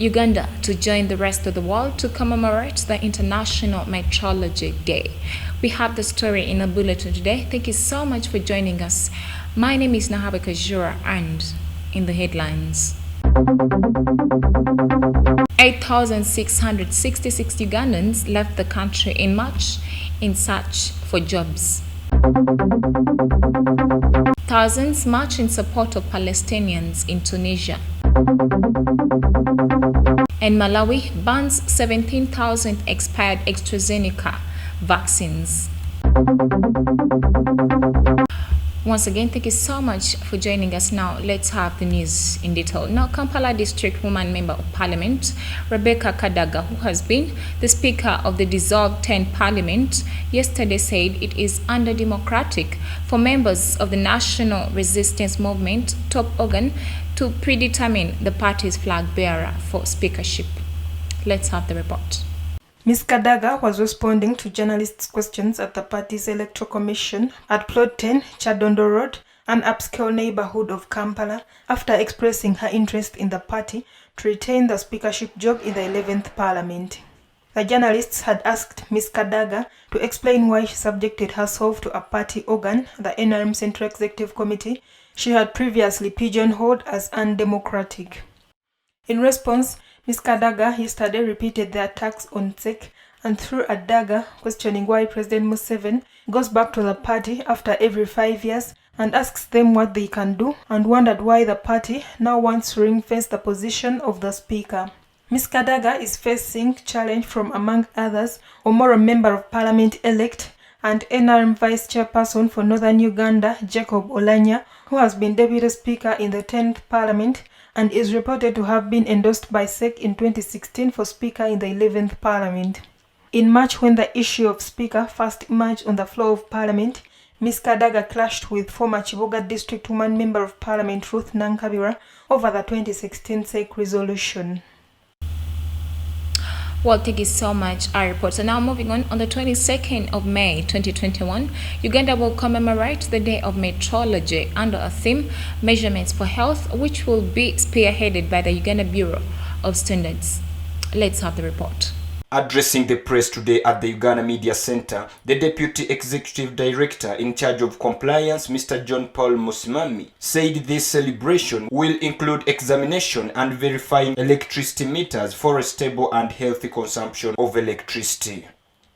Uganda to join the rest of the world to commemorate the International Meteorology Day. We have the story in a bulletin today. Thank you so much for joining us. My name is Nahabe Kajura, and in the headlines, 8,666 Ugandans left the country in March in search for jobs. Thousands march in support of Palestinians in Tunisia. And Malawi bans 17,000 expired AstraZeneca vaccines. Once again, thank you so much for joining us. Now, let's have the news in detail. Now, Kampala District Woman Member of Parliament, Rebecca Kadaga, who has been the Speaker of the dissolved 10th Parliament, yesterday said it is undemocratic for members of the National Resistance Movement top organ to predetermine the party's flag bearer for speakership. Let's have the report. Ms. Kadaga was responding to journalists' questions at the party's electoral commission at Plot 10, Chadondo Road, an upscale neighborhood of Kampala, after expressing her interest in the party to retain the speakership job in the 11th Parliament. The journalists had asked Ms. Kadaga to explain why she subjected herself to a party organ, the NRM Central Executive Committee, she had previously pigeonholed as undemocratic. In response, Ms. Kadaga yesterday repeated the attacks on SEC and threw a dagger, questioning why President Museveni goes back to the party after every 5 years and asks them what they can do, and wondered why the party now wants to ring-fence the position of the Speaker. Ms. Kadaga is facing challenge from, among others, Omoro Member of Parliament-elect and NRM Vice Chairperson for Northern Uganda, Jacob Olanya, who has been Deputy Speaker in the 10th Parliament and is reported to have been endorsed by SEC in 2016 for Speaker in the 11th Parliament. In March, when the issue of Speaker first emerged on the floor of Parliament, Ms. Kadaga clashed with former Chiboga District Woman Member of Parliament Ruth Nankabira over the 2016 SEC resolution. Well, thank you so much, our report. So now moving on the 22nd of May 2021, Uganda will commemorate the Day of Meteorology under a theme, Measurements for Health, which will be spearheaded by the Uganda Bureau of Standards. Let's have the report. Addressing the press today at the Uganda Media Center, the Deputy Executive Director in charge of compliance, Mr. John Paul Musimami, said this celebration will include examination and verifying electricity meters for a stable and healthy consumption of electricity.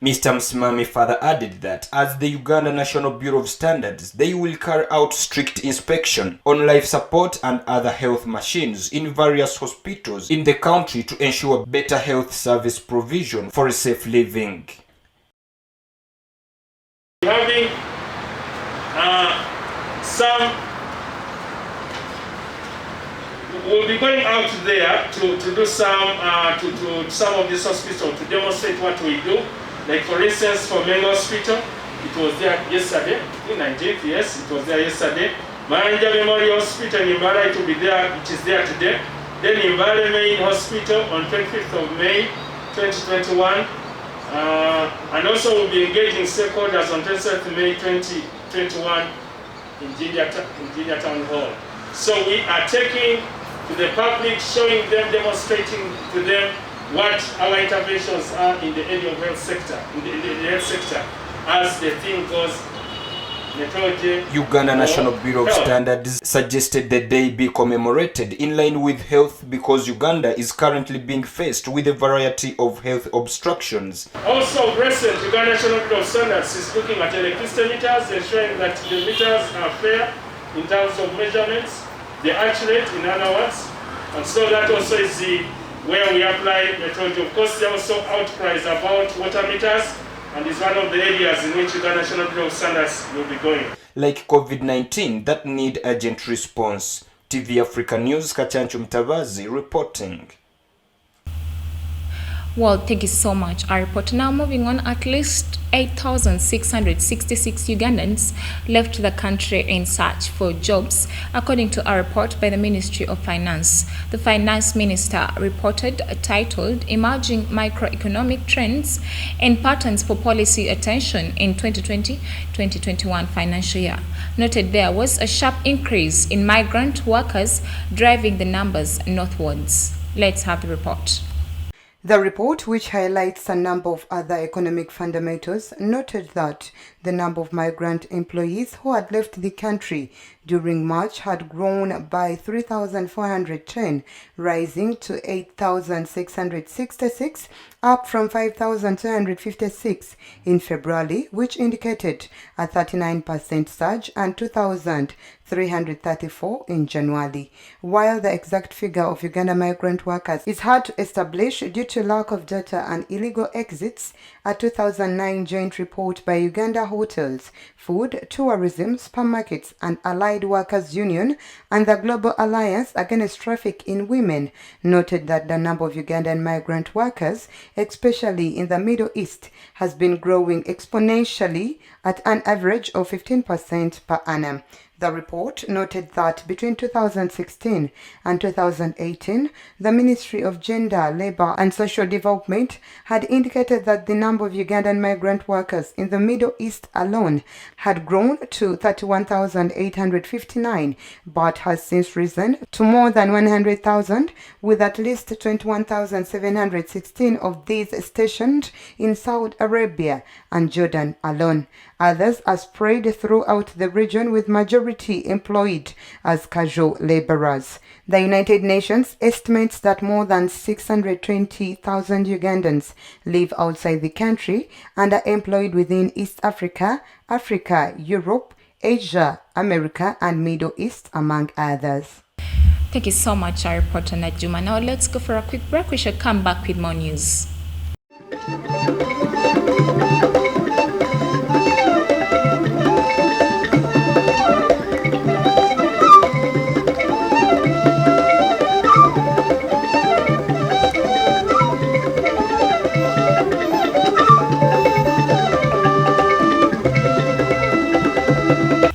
Mr. Musimami further added that as the Uganda National Bureau of Standards, they will carry out strict inspection on life support and other health machines in various hospitals in the country to ensure better health service provision for a safe living. Having we'll be going out there to do some to some of these hospitals to demonstrate what we do. Like for instance, for Mengo Hospital, it was there yesterday, in 19th, yes, it was there yesterday. Maranja Memorial Hospital in Mbala, it will be there, it is there today. Then in Mbale Main Hospital on 25th of May 2021. And also we'll be engaging stakeholders on 27th May 2021 in Jinja Town Hall. So we are taking to the public, showing them, demonstrating to them what our interventions are in the area of health sector, in the health sector, as the thing goes. Uganda National Bureau of Standards suggested the day be commemorated in line with health because Uganda is currently being faced with a variety of health obstructions. Also, recent Uganda National Bureau of Standards is looking at electricity meters, ensuring that the meters are fair in terms of measurements, they're accurate in other words, and so that also is where we apply meteorology. Of course, there are also outcries about water meters, and is one of the areas in which Uganda National Bureau of Standards will be going. Like COVID-19 that need urgent response. TV Africa News, Kachanchu Mtavazi reporting. Well, thank you so much, our report. Now moving on, at least 8,666 Ugandans left the country in search for jobs, according to a report by the Ministry of Finance. The Finance Minister reported titled Emerging Microeconomic Trends and Patterns for Policy Attention in 2020-2021 financial year. Noted there was a sharp increase in migrant workers driving the numbers northwards. Let's have the report. The report, which highlights a number of other economic fundamentals, noted that the number of migrant employees who had left the country during March had grown by 3,410, rising to 8,666, up from 5,256 in February, which indicated a 39% surge, and 2,334 in January. While the exact figure of Uganda migrant workers is hard to establish due to lack of data and illegal exits, a 2009 joint report by Uganda Hotels, Food, Tourism, Supermarkets and Allied Workers Union and the Global Alliance Against Traffic in Women noted that the number of Ugandan migrant workers, especially in the Middle East, has been growing exponentially at an average of 15% per annum. The report noted that between 2016 and 2018, the Ministry of Gender, Labour and Social Development had indicated that the number of Ugandan migrant workers in the Middle East alone had grown to 31,859, but has since risen to more than 100,000, with at least 21,716 of these stationed in Saudi Arabia and Jordan alone. Others are spread throughout the region, with majority employed as casual laborers. The United Nations estimates that more than 620,000 Ugandans live outside the country and are employed within East Africa, Europe, Asia, America, and Middle East, among others. Thank you so much, our reporter Najuma. Now let's go for a quick break. We shall come back with more news.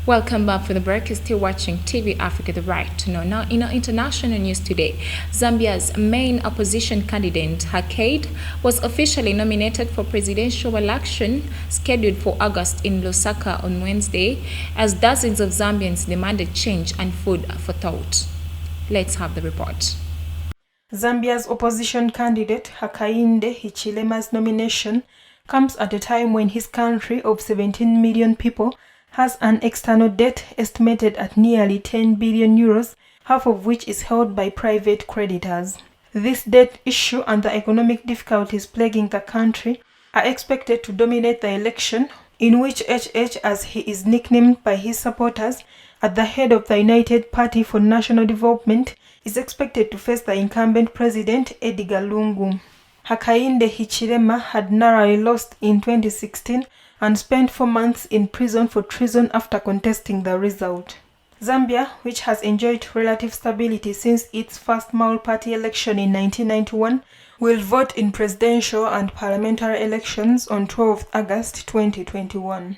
Welcome back for the break. You're still watching TV Africa, the right to know. Now, in our international news today, Zambia's main opposition candidate, Hakainde, was officially nominated for presidential election scheduled for August in Lusaka on Wednesday, as dozens of Zambians demanded change and food for thought. Let's have the report. Zambia's opposition candidate, Hakainde Hichilema's nomination comes at a time when his country of 17 million people has an external debt estimated at nearly 10 billion euros, half of which is held by private creditors. This debt issue and the economic difficulties plaguing the country are expected to dominate the election, in which HH, as he is nicknamed by his supporters, at the head of the United Party for National Development, is expected to face the incumbent president Edgar Lungu. Hakainde Hichilema had narrowly lost in 2016 and spent 4 months in prison for treason after contesting the result. Zambia, which has enjoyed relative stability since its first multi-party election in 1991, will vote in presidential and parliamentary elections on 12 August 2021.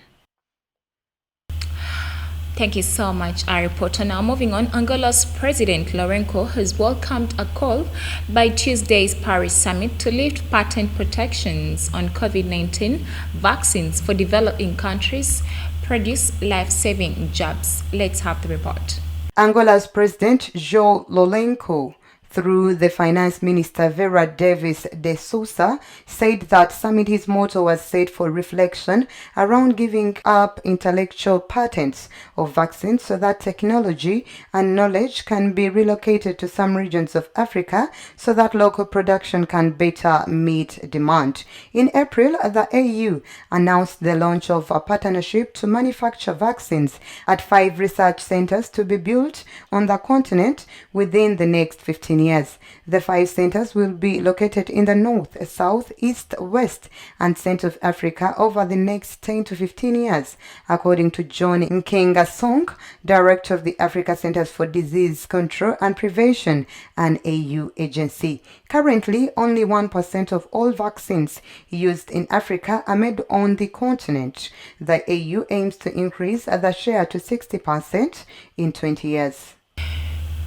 Thank you so much, our reporter. Now moving on, Angola's President Lourenço has welcomed a call by Tuesday's Paris summit to lift patent protections on COVID-19 vaccines for developing countries, produce life-saving jobs. Let's have the report. Angola's President João Lourenço, through the Finance Minister Vera Davis de Sousa, said that summit's motto was set for reflection around giving up intellectual patents of vaccines so that technology and knowledge can be relocated to some regions of Africa so that local production can better meet demand. In April, the AU announced the launch of a partnership to manufacture vaccines at 5 research centers to be built on the continent within the next 15 years. The 5 centers will be located in the north, south, east, west, and center of Africa over the next 10 to 15 years, according to John Nkengasong, director of the Africa Centers for Disease Control and Prevention, an AU agency. Currently, only 1% of all vaccines used in Africa are made on the continent. The AU aims to increase the share to 60% in 20 years.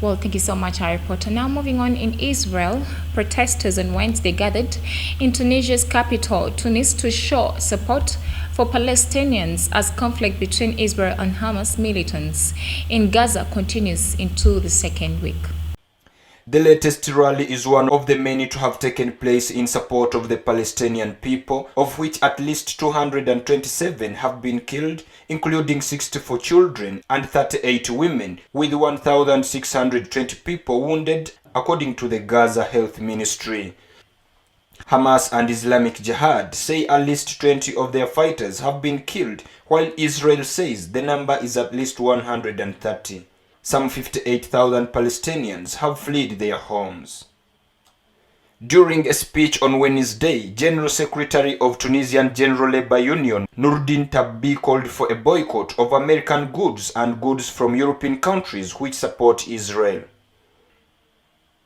Well, thank you so much, our reporter. Now moving on, in Israel, protesters on Wednesday gathered in Tunisia's capital, Tunis, to show support for Palestinians as conflict between Israel and Hamas militants in Gaza continues into the second week. The latest rally is one of the many to have taken place in support of the Palestinian people, of which at least 227 have been killed, including 64 children and 38 women, with 1,620 people wounded, according to the Gaza Health Ministry. Hamas and Islamic Jihad say at least 20 of their fighters have been killed, while Israel says the number is at least 130. Some 58,000 Palestinians have fled their homes. During a speech on Wednesday, General Secretary of Tunisian General Labour Union Nourdine Tabbi called for a boycott of American goods and goods from European countries which support Israel.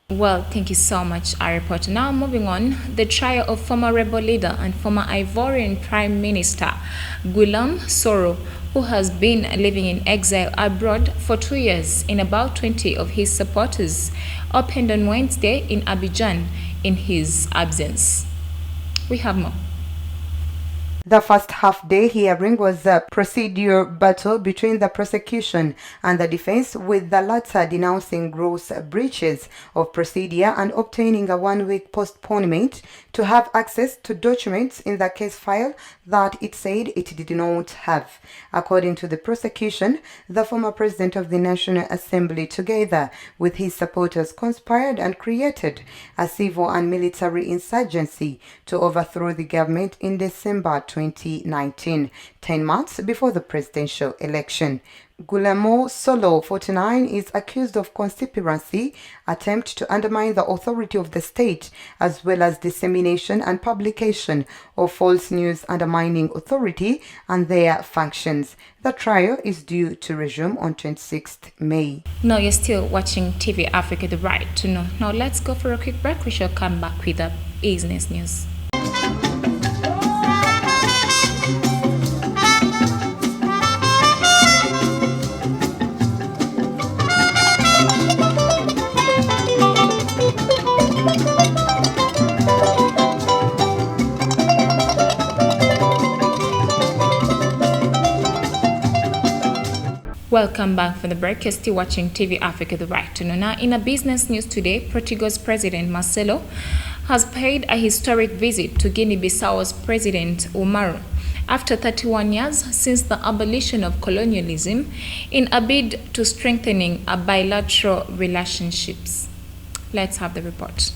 Well, thank you so much, our reporter. Now moving on, the trial of former rebel leader and former Ivorian Prime Minister Guillaume Soro, who has been living in exile abroad for 2 years, in about 20 of his supporters, opened on Wednesday in Abidjan in his absence. We have more. The first half-day hearing was a procedure battle between the prosecution and the defense, with the latter denouncing gross breaches of procedure and obtaining a one-week postponement to have access to documents in the case file that it said it did not have. According to the prosecution, the former president of the National Assembly, together with his supporters, conspired and created a civil and military insurgency to overthrow the government in December 2019, 10 months before the presidential election. Guillermo Soro, 49, is accused of conspiracy, attempt to undermine the authority of the state, as well as dissemination and publication of false news undermining authority and their functions. The trial is due to resume on 26th May. Now you're still watching TV Africa, the right to know. Now let's go for a quick break. We shall come back with the business news. Welcome back from the break. You're still watching TV Africa, the right to know. Now, in a business news today, Portugal's President Marcelo has paid a historic visit to Guinea-Bissau's President Umaru after 31 years since the abolition of colonialism, in a bid to strengthening a bilateral relationships. Let's have the report.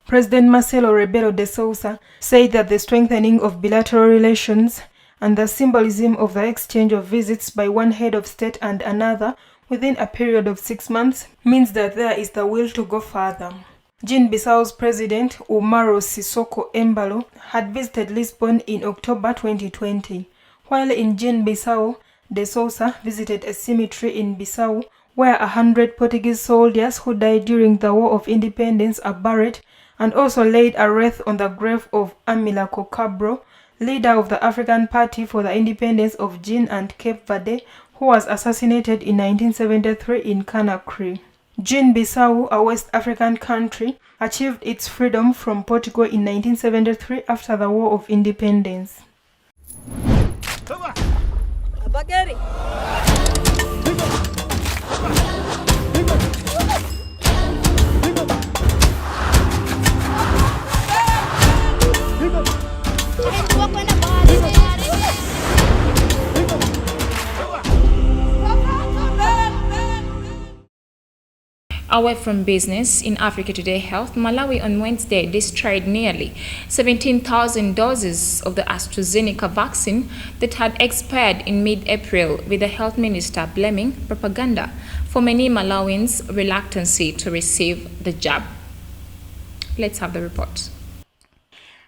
President Marcelo Rebelo de Sousa said that the strengthening of bilateral relations and the symbolism of the exchange of visits by one head of state and another within a period of 6 months means that there is the will to go further. Guinea-Bissau's President Umaru Sissoco Embalo had visited Lisbon in October 2020. While in Guinea-Bissau, de Sousa visited a cemetery in Bissau where 100 Portuguese soldiers who died during the War of Independence are buried, and also laid a wreath on the grave of Amilcar Cabral, leader of the African Party for the Independence of Guinea and Cape Verde, who was assassinated in 1973 in Conakry. Guinea-Bissau, a West African country, achieved its freedom from Portugal in 1973 after the War of Independence. Away from business, in Africa Today Health, Malawi on Wednesday destroyed nearly 17,000 doses of the AstraZeneca vaccine that had expired in mid-April, with the health minister blaming propaganda for many Malawians' reluctancy to receive the jab. Let's have the report.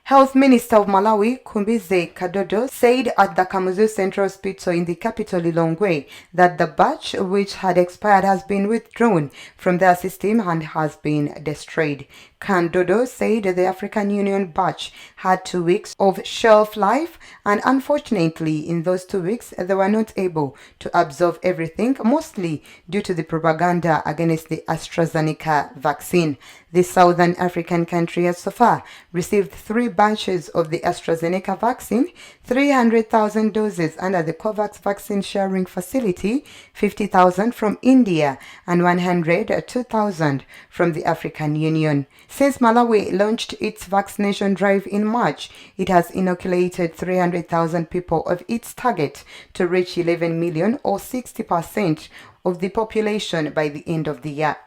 Health Minister of Malawi, Kumbize Kadodo, said at the Kamuzu Central Hospital in the capital Lilongwe that the batch which had expired has been withdrawn from their system and has been destroyed. Kandodo said the African Union batch had 2 weeks of shelf life, and unfortunately in those 2 weeks they were not able to absorb everything, mostly due to the propaganda against the AstraZeneca vaccine. The Southern African country has so far received 3 batches of the AstraZeneca vaccine, 300,000 doses under the COVAX vaccine sharing facility, 50,000 from India and 102,000 from the African Union. Since Malawi launched its vaccination drive in March, it has inoculated 300,000 people of its target to reach 11 million or 60% of the population by the end of the year.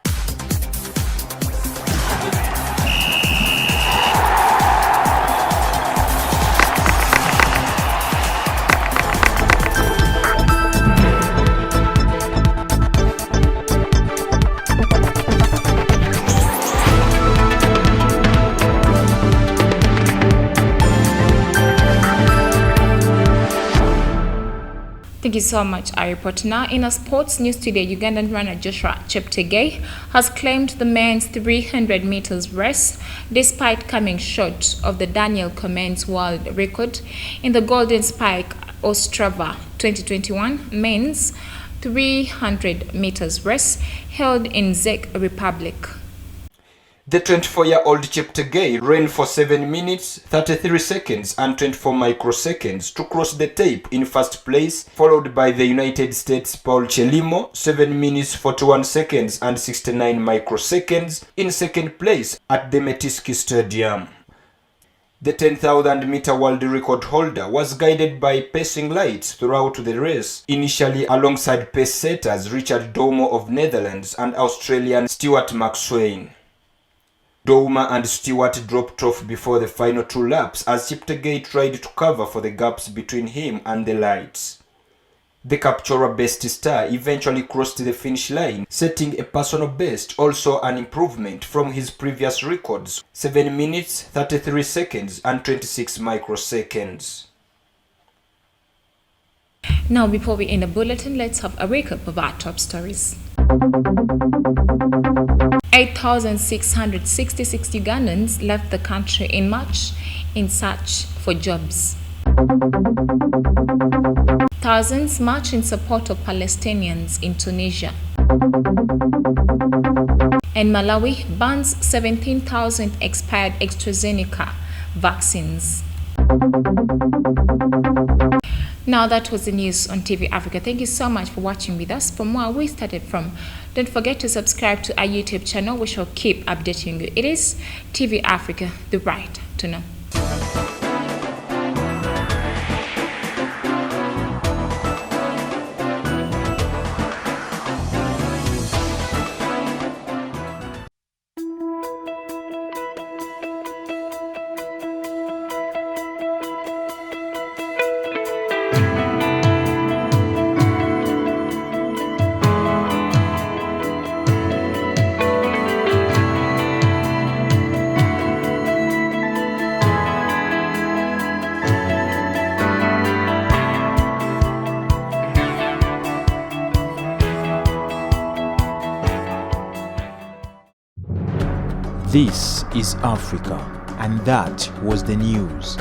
Thank you so much, our report. Now, in a sports news today, Ugandan runner Joshua Cheptegei has claimed the men's 300 meters race, despite coming short of the Daniel Comens world record in the Golden Spike Ostrava 2021 men's 300 meters race held in Czech Republic. The 24-year-old Cheptegei ran for 7 minutes, 33 seconds and 24 microseconds to cross the tape in first place, followed by the United States' Paul Chelimo, 7 minutes, 41 seconds and 69 microseconds in second place at the Metiski Stadium. The 10,000-meter world record holder was guided by pacing lights throughout the race, initially alongside pace setters Richard Domo of Netherlands and Australian Stuart McSweyn. Douma and Stewart dropped off before the final 2 laps as Cheptegei tried to cover for the gaps between him and the lights. The Kapchora best star eventually crossed the finish line, setting a personal best, also an improvement from his previous records, 7 minutes, 33 seconds and 26 microseconds. Now, before we end the bulletin, let's have a recap of our top stories. 8,666 Ugandans left the country in March in search for jobs. Thousands march in support of Palestinians in Tunisia. And Malawi bans 17,000 expired AstraZeneca vaccines. Now, that was the news on TV Africa. Thank you so much for watching with us. From where we started from, don't forget to subscribe to our YouTube channel. We shall keep updating you. It is TV Africa, the right to know. This is Africa, and that was the news.